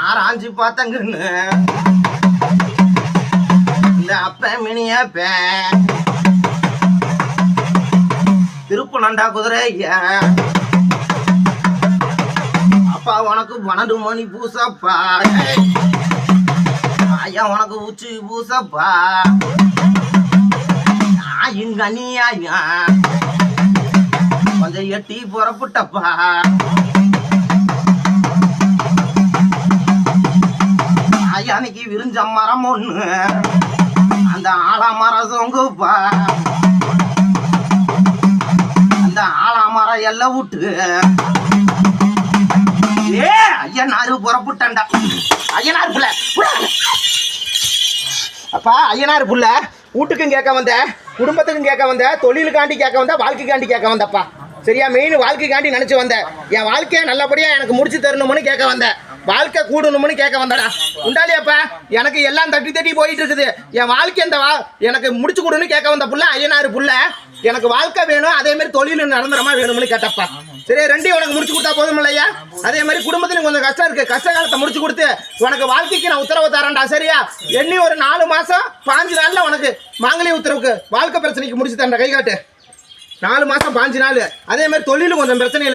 ஆராய்ச்சி பார்த்தங்கன்னு இந்த அப்ப மினிய திருப்பு நண்டா குதிரை அப்பா உனக்கு 12 மணி பூசப்பா ஐயா உனக்கு உச்சி பூசப்பா இங்க அண்ணியா கொஞ்சம் எட்டி புறப்பட்டப்பா ஐயானைக்கு விரிஞ்ச மரம் ஒண்ணு அந்த ஆலாமரம் சொங்குப்பா அந்த ஆலாமரம் எல்லாம் விட்டு ஐயனாரு புறப்பட்டான்டா ஐயனார் புள்ள அப்பா ஐயனார் புள்ள வீட்டுக்கும் கேட்க வந்த குடும்பத்துக்கும் கேட்க வந்த தொழிலுக்காண்டி கேட்க வந்த வாழ்க்கைக்காண்டி கேட்க வந்தப்பா சரியா மெயின் வாழ்க்கைக்காண்டி நினைச்சு வந்தேன் என் வாழ்க்கையை நல்லபடியா எனக்கு முடிச்சு தரணும்னு கேட்க வந்தேன் வாழ்க்கை கூடணும்னு கேட்க வந்தடா உண்டாலியாப்பா எனக்கு எல்லாம் தட்டி தட்டி போயிட்டு இருக்குது என் வாழ்க்கை இந்த எனக்கு முடிச்சு கொடுன்னு கேட்க வந்த புள்ள ஐயனாரு புள்ள எனக்கு வாழ்க்கை வேணும் அதே மாதிரி தொழில் நிரந்தரமா வேணும்னு கேட்டப்பா சரி ரெண்டையும் உனக்கு முடிச்சு கொடுத்தா போதும் இல்லையா அதே மாதிரி குடும்பத்திலும் கொஞ்சம் கஷ்டம் இருக்கு கஷ்ட காலத்தை முடிச்சு கொடுத்து உனக்கு வாழ்க்கைக்கு நான் உத்தரவு தரேன்டா சரியா எண்ணி ஒரு 4 மாசம் 5 நாள்ல உனக்கு மாங்கல்ய உத்தரவுக்கு வாழ்க்கை பிரச்சனைக்கு முடிச்சு தரேன் கை காட்டு 4 மாசம் 5 நாள் அதே மாதிரி தொழிலும் கொஞ்சம் பிரச்சனை